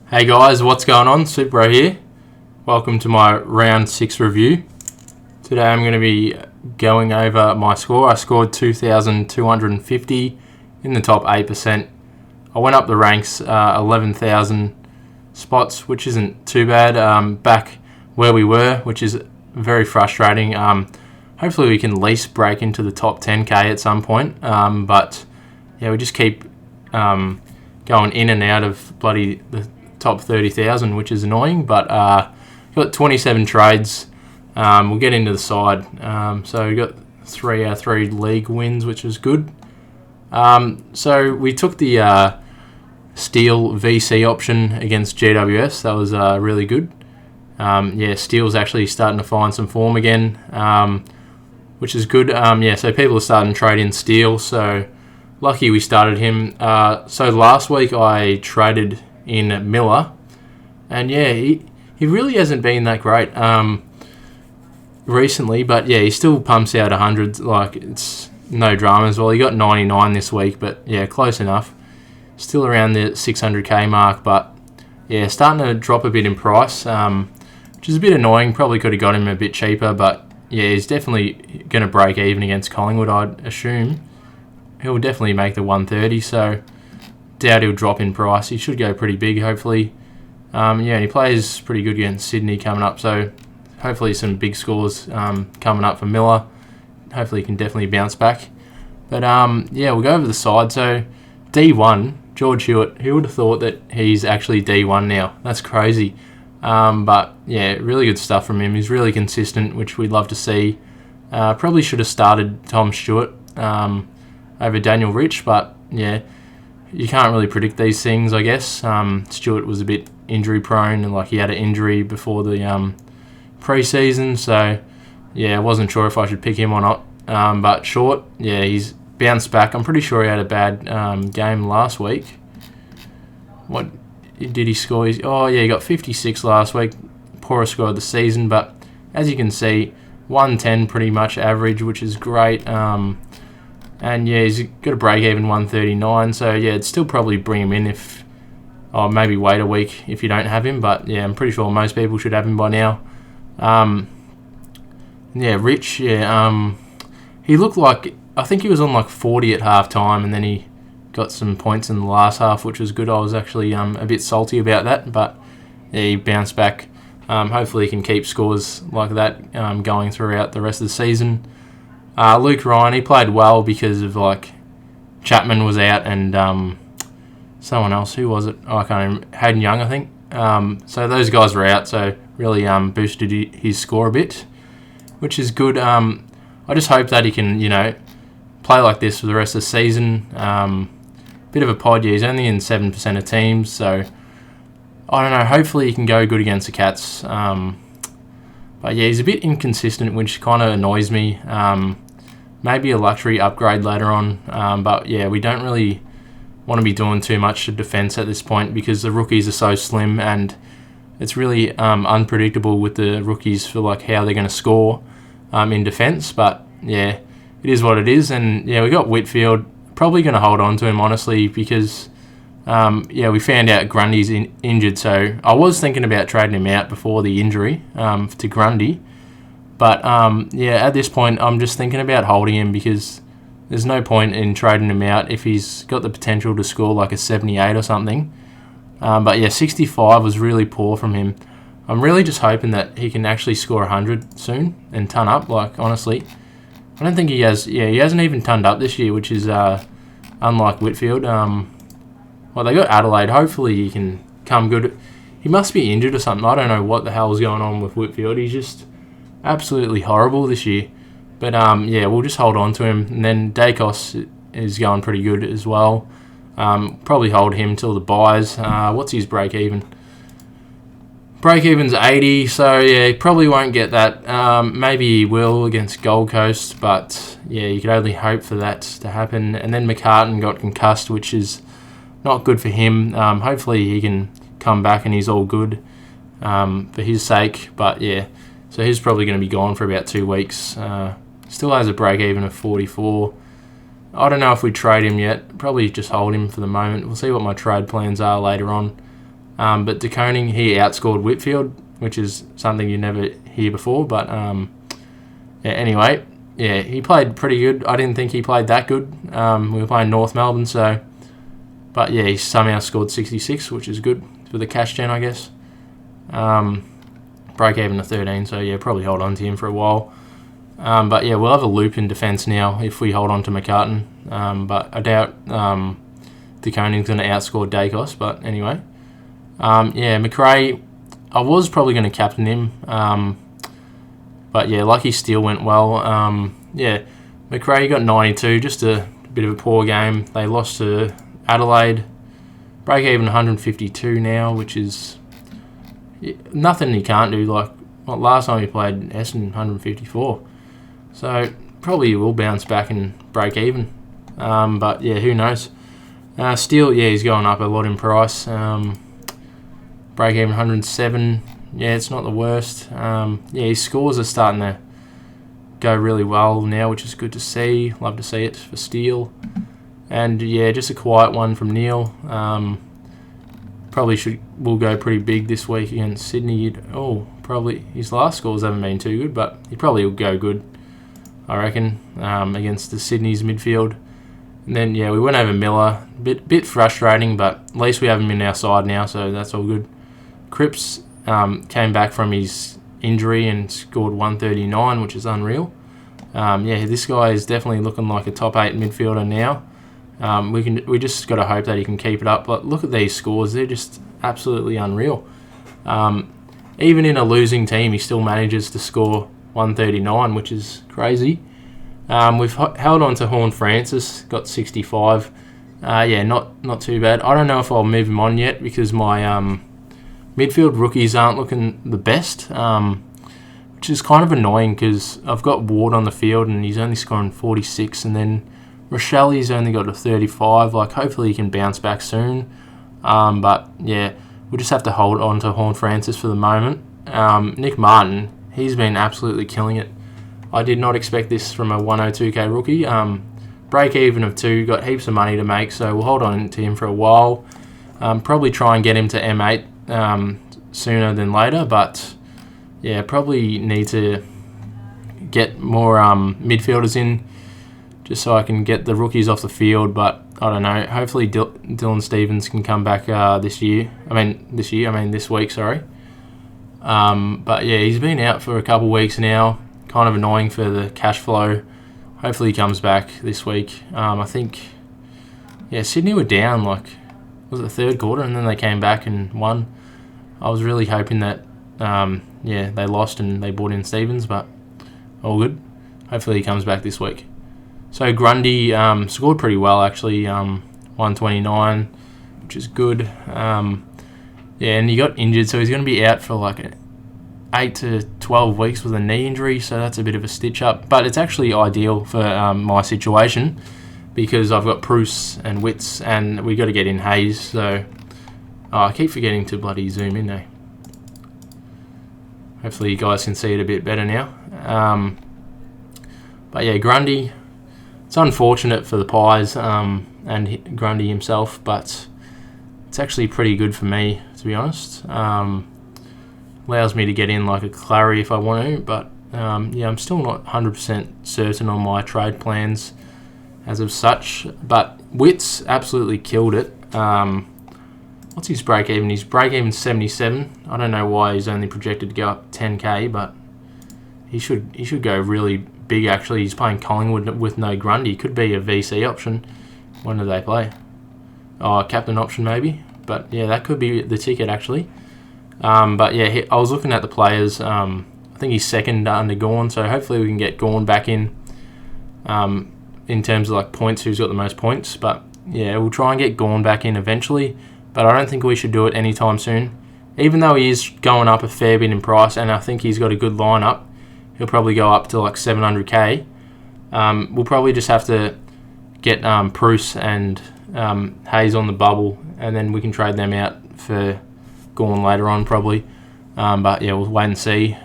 Hey guys, what's going on? Super here. Welcome to my round 6 review. Today I'm going to be going over my score. I scored 2,250 in the top 8%. I went up the ranks 11,000 spots, which isn't too bad. Back where we were, which is very frustrating. Hopefully we can at least break into the top 10k at some point. But yeah, we just keep going in and out of the top 30,000, which is annoying, but got 27 trades. We'll get into the side. So we got 3 out of 3 league wins, which was good. So we took the Steel VC option against GWS. That was really good. Steel's actually starting to find some form again, which is good. So people are starting to trade in Steel, so lucky we started him. So last week I traded in Miller, and he really hasn't been that great recently, but he still pumps out 100, like it's no dramas. Well, he got 99 this week, but close enough. Still around the 600k mark, but starting to drop a bit in price, which is a bit annoying. Probably could have got him a bit cheaper, but he's definitely going to break even against Collingwood, I'd assume. He'll definitely make the 130, so doubt he'll drop in price. He should go pretty big, hopefully. And he plays pretty good against Sydney coming up, so hopefully some big scores coming up for Miller. Hopefully he can definitely bounce back. But we'll go over the side. So D1, George Hewitt. Who would have thought that he's actually D1 now? That's crazy. But really good stuff from him. He's really consistent, which we'd love to see. Probably should have started Tom Stewart over Daniel Rich, but you can't really predict these things, I guess. Stewart was a bit injury prone, and he had an injury before the pre-season, so I wasn't sure if I should pick him or not. But Short, he's bounced back. I'm pretty sure he had a bad game last week. What did he score? He got 56 last week. Poorest score of the season, but as you can see, 110 pretty much average, which is great. And he's got a break-even 139, so it'd still probably bring him in maybe wait a week if you don't have him, but I'm pretty sure most people should have him by now. Rich, he looked like, I think he was on 40 at half-time, and then he got some points in the last half, which was good. I was actually a bit salty about that, but he bounced back. Hopefully he can keep scores like that going throughout the rest of the season. Luke Ryan, he played well because of Chapman was out and someone else. Who was it? I can't remember. Hayden Young, I think. So those guys were out, so really boosted his score a bit, which is good. I just hope that he can, play like this for the rest of the season. Bit of a pod, he's only in 7% of teams, so I don't know. Hopefully he can go good against the Cats. But he's a bit inconsistent, which kind of annoys me. Maybe a luxury upgrade later on. But we don't really want to be doing too much to defence at this point because the rookies are so slim, and it's really unpredictable with the rookies for how they're going to score in defence. But it is what it is. And we got Whitfield. Probably going to hold on to him, honestly, because we found out Grundy's injured, so I was thinking about trading him out before the injury to Grundy. But at this point, I'm just thinking about holding him because there's no point in trading him out if he's got the potential to score a 78 or something. But 65 was really poor from him. I'm really just hoping that he can actually score 100 soon and ton up. Honestly, I don't think he has. He hasn't even tonned up this year, which is unlike Whitfield. They got Adelaide. Hopefully he can come good. He must be injured or something. I don't know what the hell's going on with Whitfield. He's just absolutely horrible this year. But we'll just hold on to him. And then Dacos is going pretty good as well. Probably hold him till the buys. What's his break even? Break even's 80, so he probably won't get that. Maybe he will against Gold Coast, but you could only hope for that to happen. And then McCartan got concussed, which is not good for him. Hopefully he can come back and he's all good for his sake. But so he's probably going to be gone for about 2 weeks. Still has a break even of 44. I don't know if we trade him yet. Probably just hold him for the moment. We'll see what my trade plans are later on. But De Koning, he outscored Whitfield, which is something you never hear before. But anyway, he played pretty good. I didn't think he played that good. We were playing North Melbourne, so... But yeah, he somehow scored 66, which is good for the cash gen, I guess. Break even to 13, so yeah, probably hold on to him for a while. But yeah, we'll have a loop in defence now if we hold on to McCartan. But I doubt De Koning's going to outscore Dacos. But anyway, McRae, I was probably going to captain him. But yeah, Lucky Steele went well. McRae got 92, just a bit of a poor game. They lost to Adelaide. Break even 152 now, which is nothing he can't do. Like last time he played Essendon, 154. So probably he will bounce back and break even. But yeah, who knows? Steele, he's going up a lot in price. Break even 107. Yeah, it's not the worst. His scores are starting to go really well now, which is good to see. Love to see it for Steele. And yeah, just a quiet one from Neil. Probably will go pretty big this week against Sydney. Probably his last scores haven't been too good, but he probably will go good, I reckon, against the Sydney's midfield. And then we went over Miller. Bit frustrating, but at least we have him in our side now, so that's all good. Cripps came back from his injury and scored 139, which is unreal. This guy is definitely looking like a top 8 midfielder now. We just got to hope that he can keep it up. But look at these scores; they're just absolutely unreal. Even in a losing team, he still manages to score 139, which is crazy. We've held on to Horn Francis, got 65. Not too bad. I don't know if I'll move him on yet because my midfield rookies aren't looking the best, which is kind of annoying because I've got Ward on the field and he's only scoring 46, and then Rochelli's only got a 35. Hopefully he can bounce back soon. But yeah, we'll just have to hold on to Horn Francis for the moment. Nick Martin, he's been absolutely killing it. I did not expect this from a 102k rookie. Break even of 2, got heaps of money to make, so we'll hold on to him for a while. Probably try and get him to M8 sooner than later, but yeah, probably need to get more midfielders in just so I can get the rookies off the field. But I don't know. Hopefully Dylan Stevens can come back this week, sorry. But yeah, he's been out for a couple of weeks now. Kind of annoying for the cash flow. Hopefully he comes back this week. I think, Sydney were down, was it the third quarter, and then they came back and won. I was really hoping that, they lost and they brought in Stevens, but all good. Hopefully he comes back this week. So Grundy scored pretty well, actually, 129, which is good. And he got injured, so he's going to be out for 8 to 12 weeks with a knee injury, so that's a bit of a stitch up. But it's actually ideal for my situation because I've got Bruce and Witts, and we got to get in Hayes. So I keep forgetting to bloody zoom in there. Hopefully you guys can see it a bit better now. But yeah, Grundy. It's unfortunate for the Pies and Grundy himself, but it's actually pretty good for me, to be honest. Allows me to get in a Clary if I want to, but I'm still not 100% certain on my trade plans as of such. But Witts absolutely killed it. What's his break even? His break even 77. I don't know why he's only projected to go up 10k, but he should go really big. Actually, he's playing Collingwood with no Grundy. Could be a VC option. When do they play? Captain option maybe. But yeah, that could be the ticket actually. But yeah, I was looking at the players. I think he's second under Gawn, so hopefully we can get Gawn back in terms of points, who's got the most points. But yeah, we'll try and get Gawn back in eventually, but I don't think we should do it anytime soon. Even though he is going up a fair bit in price, and I think he's got a good lineup, he'll probably go up to 700k. We'll probably just have to get Bruce and Hayes on the bubble, and then we can trade them out for Gawn later on probably. But yeah, we'll wait and see.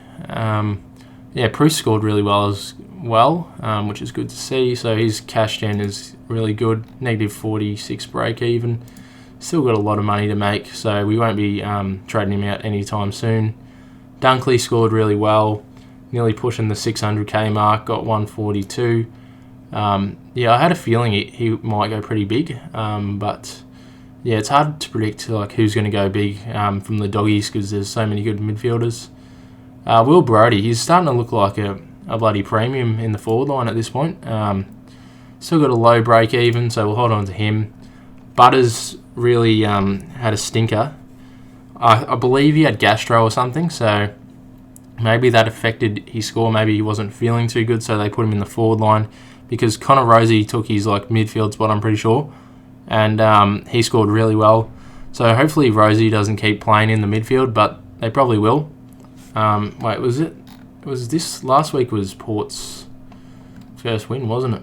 Bruce scored really well as well, which is good to see. So his cash gen is really good, -46 break even. Still got a lot of money to make, so we won't be trading him out anytime soon. Dunkley scored really well, nearly pushing the 600k mark, got 142. Yeah, I had a feeling he might go pretty big, but yeah, it's hard to predict like who's going to go big from the doggies because there's so many good midfielders. Will Brodie, he's starting to look like a bloody premium in the forward line at this point. Still got a low break even, so we'll hold on to him. Butters really had a stinker. I believe he had gastro or something, so maybe that affected his score. Maybe he wasn't feeling too good, so they put him in the forward line because Connor Rosie took his like midfield spot, I'm pretty sure, and he scored really well. So hopefully Rosie doesn't keep playing in the midfield, but they probably will. Wait, was it? Was this last week? Was Port's first win, wasn't it?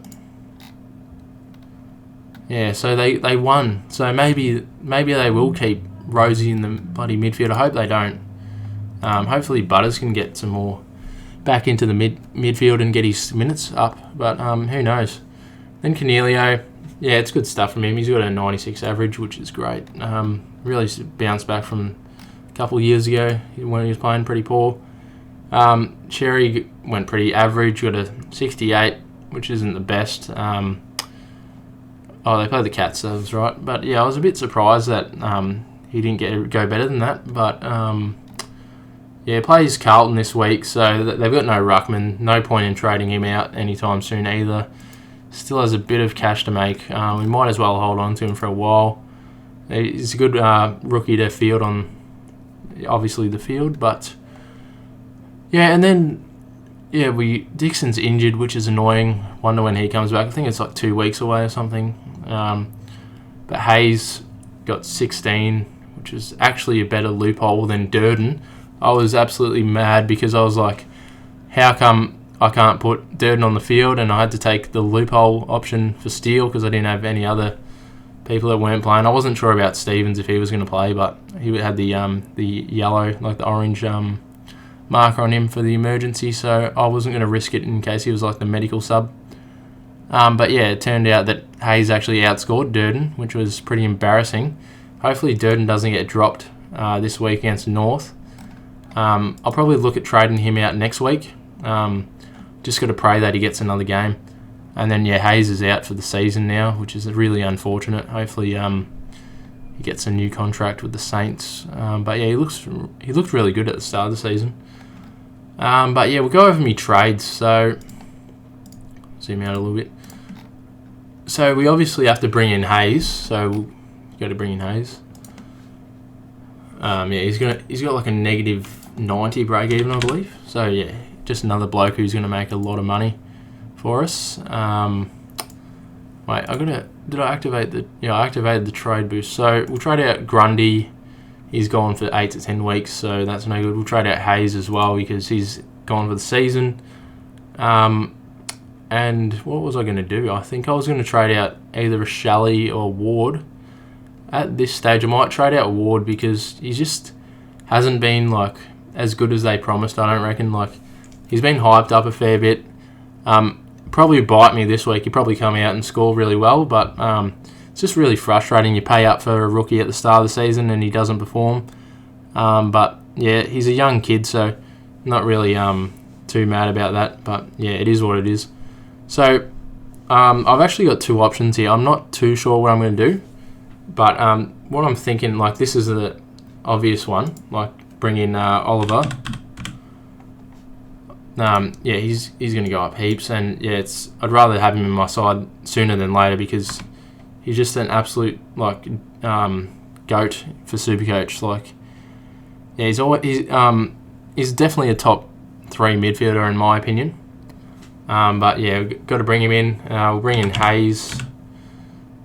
Yeah, so they won. So maybe they will keep Rosie in the bloody midfield. I hope they don't. Hopefully Butters can get some more back into the midfield and get his minutes up. But who knows? Then Cornelio, yeah, it's good stuff from him. He's got a 96 average, which is great. Really bounced back from a couple of years ago when he was playing pretty poor. Cherry went pretty average, got a 68, which isn't the best. They played the Cats, that was right. But yeah, I was a bit surprised that he didn't go better than that. But yeah, plays Carlton this week, so they've got no ruckman. No point in trading him out anytime soon either. Still has a bit of cash to make. We might as well hold on to him for a while. He's a good rookie to field on, obviously, the field. But yeah, and then yeah, Dixon's injured, which is annoying. Wonder when he comes back. I think it's like 2 weeks away or something. But Hayes got 16, which is actually a better loophole than Durden. I was absolutely mad because I was like, how come I can't put Durden on the field? And I had to take the loophole option for Steele because I didn't have any other people that weren't playing. I wasn't sure about Stevens if he was going to play, but he had the yellow, like the orange marker on him for the emergency, so I wasn't going to risk it in case he was like the medical sub. But yeah, it turned out that Hayes actually outscored Durden, which was pretty embarrassing. Hopefully Durden doesn't get dropped this week against North. I'll probably look at trading him out next week. Just got to pray that he gets another game. And then yeah, Hayes is out for the season now, which is really unfortunate. Hopefully he gets a new contract with the Saints. But yeah, he looked really good at the start of the season. But yeah, we'll go over my trades. So zoom out a little bit. So we obviously have to bring in Hayes. So we'll go to bring in Hayes. Yeah, he's got like a negative 90 break even, I believe. So yeah, just another bloke who's going to make a lot of money for us. Wait, did I activate the? Yeah, I activated the trade boost. So we'll trade out Grundy. He's gone for 8 to 10 weeks, so that's no good. We'll trade out Hayes as well because he's gone for the season. And what was I going to do? I think I was going to trade out either a Shelley or Ward. At this stage, I might trade out Ward because he just hasn't been like as good as they promised. I don't reckon. Like he's been hyped up a fair bit. Probably bite me this week. He'll probably come out and score really well, but it's just really frustrating. You pay up for a rookie at the start of the season and he doesn't perform. But yeah, he's a young kid, so not really too mad about that. But yeah, it is what it is. So I've actually got 2 options here. I'm not too sure what I'm going to do, but what I'm thinking, like this is the obvious one, like bring in Oliver. Yeah, he's going to go up heaps, and yeah, I'd rather have him in my side sooner than later because he's just an absolute like goat for SuperCoach. Like, yeah, he's definitely a top 3 midfielder in my opinion. But yeah, we've got to bring him in. We'll bring in Hayes,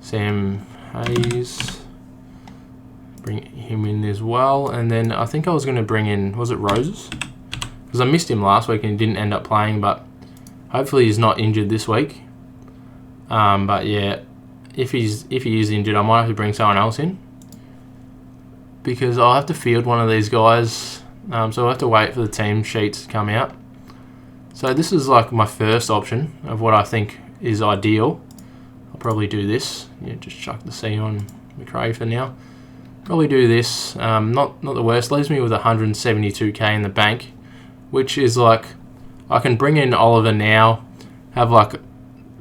Sam Hayes. Bring him in as well, and then I think I was going to bring in, was it Roses? Because I missed him last week and he didn't end up playing, but hopefully he's not injured this week. But yeah, if he is injured, I might have to bring someone else in because I'll have to field one of these guys. So I'll have to wait for the team sheets to come out. So this is like my first option of what I think is ideal. I'll probably do this. Yeah, just chuck the C on McRae for now. Probably do this. Not the worst. Leaves me with 172k in the bank, which is like I can bring in Oliver now, have like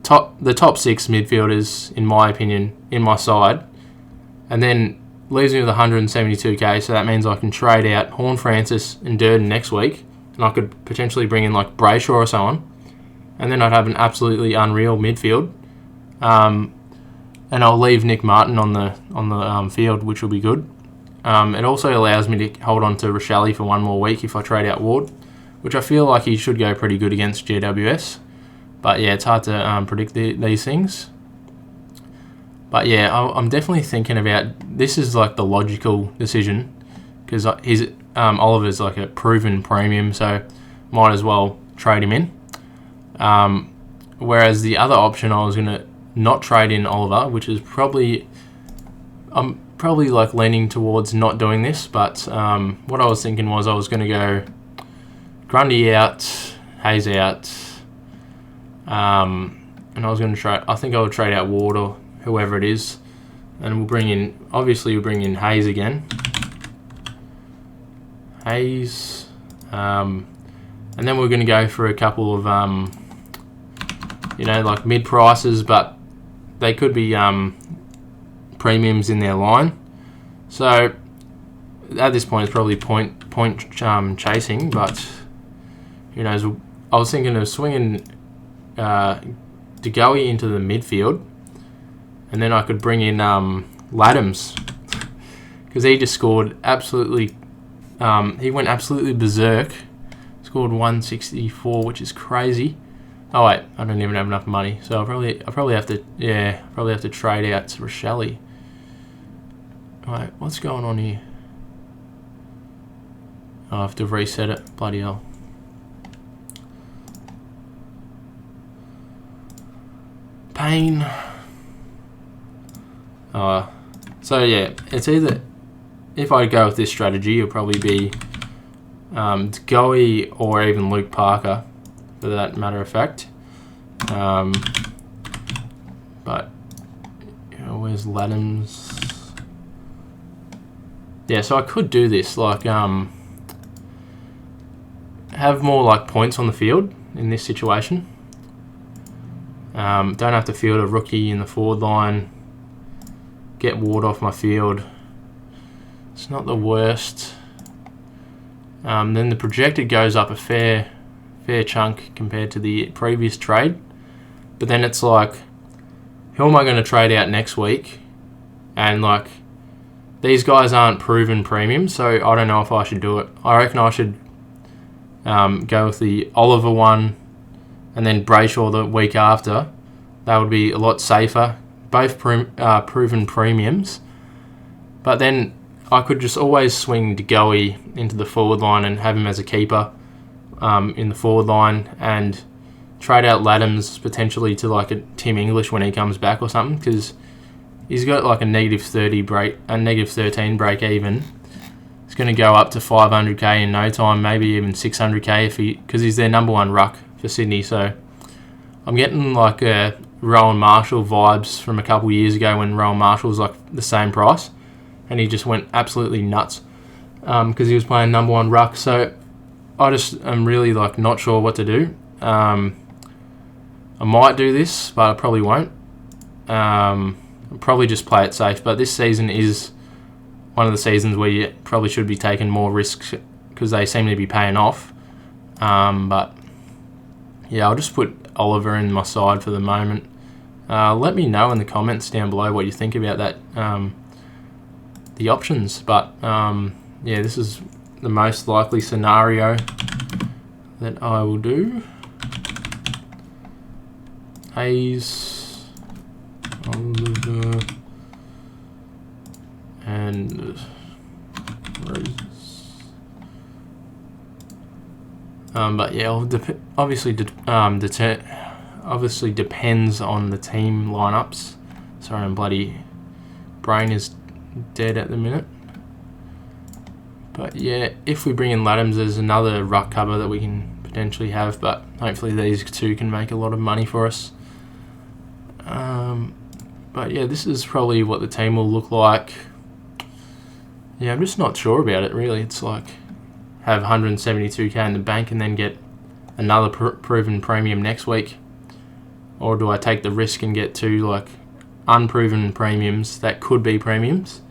the top 6 midfielders in my opinion in my side, and then leaves me with 172k. So that means I can trade out Horn Francis and Durden next week, and I could potentially bring in like Brayshaw or so on, and then I'd have an absolutely unreal midfield. And I'll leave Nick Martin on the field, which will be good. It also allows me to hold on to Rochelle for one more week if I trade out Ward, which I feel like he should go pretty good against GWS. But yeah, it's hard to predict these things. But yeah, I'm definitely thinking about this is like the logical decision because Oliver's like a proven premium, so might as well trade him in. Whereas the other option I was gonna not trade in Oliver, which is I'm probably like leaning towards not doing this, but what I was thinking was I was going to go Grundy out, Hayes out, and I was going to trade. I think I would trade out Ward or whoever it is, and we'll bring in Hayes again. Hayes, and then we're going to go for a couple of like mid prices, but they could be premiums in their line. So at this point, it's probably point chasing, but who knows? I was thinking of swinging DeGoey into the midfield, and then I could bring in Laddams because he just scored absolutely. He went absolutely berserk. Scored 164, which is crazy. Oh wait, I don't even have enough money, so I'll probably have to trade out to Rochelle. Alright, what's going on here? I have to reset it. Bloody hell. Pain. So yeah, it's either if I go with this strategy, it'll probably be Goey or even Luke Parker, for that matter of fact. But where's Laddams? Yeah, so I could do this like have more like points on the field in this situation. Don't have to field a rookie in the forward line. Get Ward off my field. It's not the worst. Then the projected goes up a fair chunk compared to the previous trade. But then it's like, who am I going to trade out next week? And like, these guys aren't proven premiums, so I don't know if I should do it. I reckon I should go with the Oliver one and then Brayshaw the week after. That would be a lot safer. Both proven premiums. But then I could just always swing DeGoey into the forward line and have him as a keeper in the forward line and trade out Laddams potentially to like a Tim English when he comes back or something, because he's got like a negative 13 break even. It's going to go up to 500k in no time, maybe even 600k because he's their number one ruck for Sydney. So I'm getting like Rowan Marshall vibes from a couple years ago when Rowan Marshall was like the same price, and he just went absolutely nuts because he was playing number one ruck. So I'm really like not sure what to do. I might do this, but I probably won't. I'll probably just play it safe. But this season is one of the seasons where you probably should be taking more risks because they seem to be paying off. But yeah, I'll just put Oliver in my side for the moment. Let me know in the comments down below what you think about that, the options. But yeah, this is the most likely scenario that I will do. Hayes, Oliver, and Rose. But yeah, obviously depends on the team lineups. Sorry, I'm bloody brain is dead at the minute. But yeah, if we bring in Laddams, there's another ruck cover that we can potentially have, but hopefully these two can make a lot of money for us. But yeah, this is probably what the team will look like. Yeah, I'm just not sure about it, really. It's like have 172k in the bank and then get another proven premium next week. Or do I take the risk and get two like unproven premiums that could be premiums?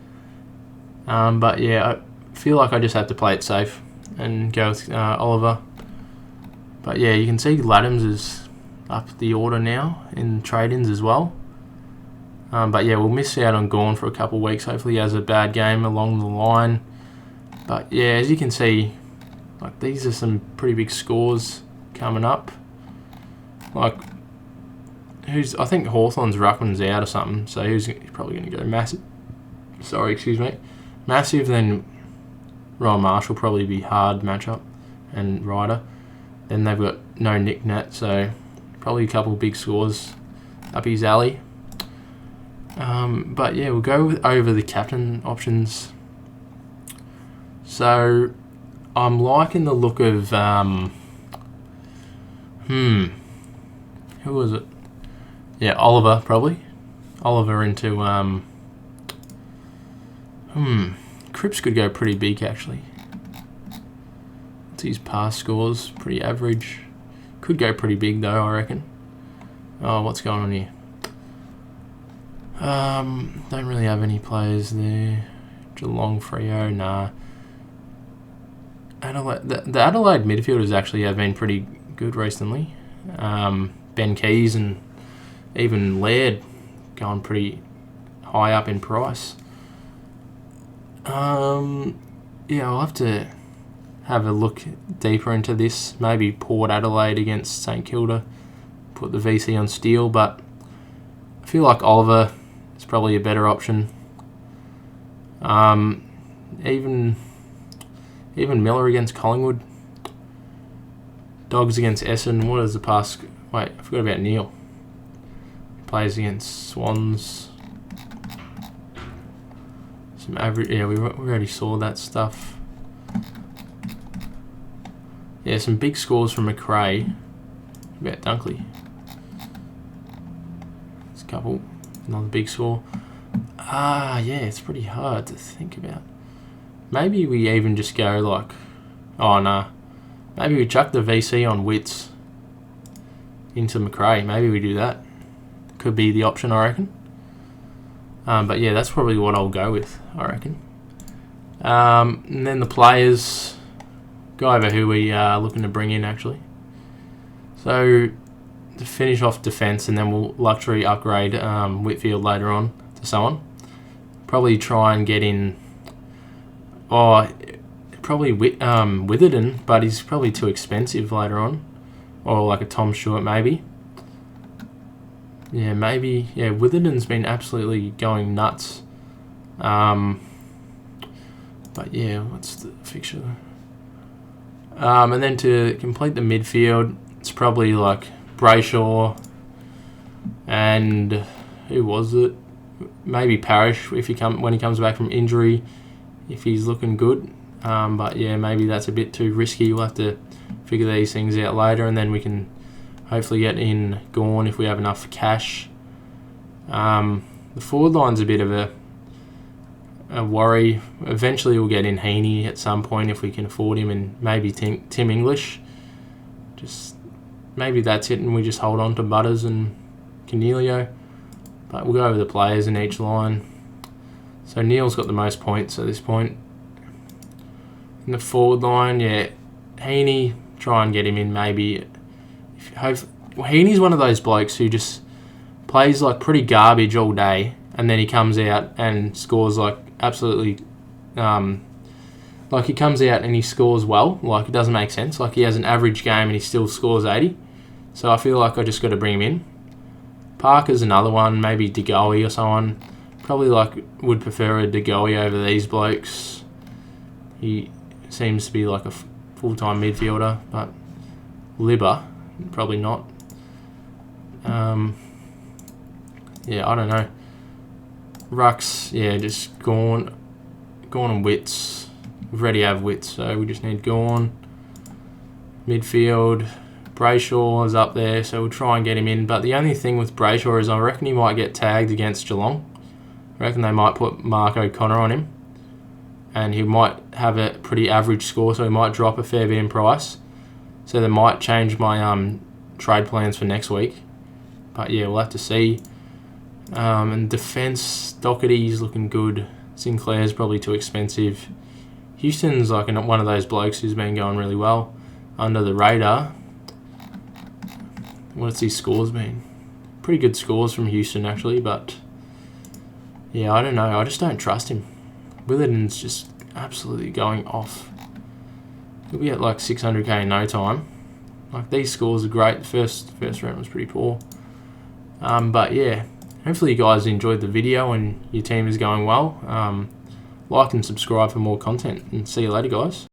But yeah, I feel like I just have to play it safe and go with Oliver. But yeah, you can see Laddams is up the order now in trade-ins as well. But yeah, we'll miss out on Gawn for a couple of weeks. Hopefully he has a bad game along the line. But yeah, as you can see, like these are some pretty big scores coming up. Like, I think Hawthorn's Ruckman's out or something, so he's probably going to go massive. Sorry, excuse me. Massive, then Ryan Marshall probably be hard matchup, and Ryder. Then they've got no Nick Nat, so probably a couple of big scores up his alley. But yeah, we'll go over the captain options. So I'm liking the look of who was it? Yeah, Oliver probably. Oliver into Cripps could go pretty big actually. What's his pass scores? Pretty average. Could go pretty big though, I reckon. Oh, what's going on here? Don't really have any players there. Geelong, Freo, nah. Adelaide, the Adelaide midfielders actually have been pretty good recently. Ben Keys and even Laird going pretty high up in price. Yeah, I'll have to have a look deeper into this. Maybe Port Adelaide against St Kilda. Put the VC on Steele, but I feel like Oliver is probably a better option. Even Miller against Collingwood. Dogs against Essendon. What is the pass? Wait, I forgot about Neil. Plays against Swans. Some average. Yeah, we already saw that stuff. Yeah, some big scores from McRae. About Dunkley. It's a couple. Another big score. Yeah, it's pretty hard to think about. Maybe we even just go like, oh no, maybe we chuck the VC on Wits into McRae. Maybe we do that. Could be the option, I reckon. But yeah, that's probably what I'll go with, I reckon. And then the players, go over who we are looking to bring in actually. So to finish off defence, and then we'll luxury upgrade Whitfield later on to someone. Probably try and get in. Probably Witherden, but he's probably too expensive later on. Or like a Tom Stewart maybe. Yeah, maybe. Yeah, Witherden's been absolutely going nuts. But yeah, what's the fixture? And then to complete the midfield, it's probably like Brayshaw and who was it? Maybe Parrish if when he comes back from injury, if he's looking good. But yeah, maybe that's a bit too risky. We'll have to figure these things out later, and then we can hopefully get in Gawn if we have enough cash. The forward line's a bit of a worry. Eventually we'll get in Heaney at some point if we can afford him, and maybe Tim English. Just maybe that's it, and we just hold on to Butters and Cornelio. But we'll go over the players in each line. So Neil's got the most points at this point. In the forward line, yeah, Heaney, try and get him in maybe. Heaney's one of those blokes who just plays like pretty garbage all day, and then he comes out and scores like absolutely, like he comes out and he scores well. Like it doesn't make sense. Like he has an average game and he still scores 80. So I feel like I just got to bring him in. Parker's another one, maybe De Goey or someone. Probably would prefer a De Goey over these blokes. He seems to be like a full-time midfielder, but Libba, probably not. Yeah, I don't know. Rucks, yeah, just Gawn and Wits. We already have Wits, so we just need Gawn. Midfield, Brayshaw is up there, so we'll try and get him in. But the only thing with Brayshaw is I reckon he might get tagged against Geelong. I reckon they might put Mark O'Connor on him, and he might have a pretty average score, so he might drop a fair bit in price. So they might change my trade plans for next week. But yeah, we'll have to see. And defence, Doherty's looking good. Sinclair's probably too expensive. Houston's like one of those blokes who's been going really well under the radar. What's his scores been? Pretty good scores from Houston, actually, but yeah, I don't know. I just don't trust him. Willardon's just absolutely going off. He'll be at like 600k in no time. Like, these scores are great. The first round was pretty poor. But yeah, hopefully you guys enjoyed the video and your team is going well. Like and subscribe for more content, and see you later, guys.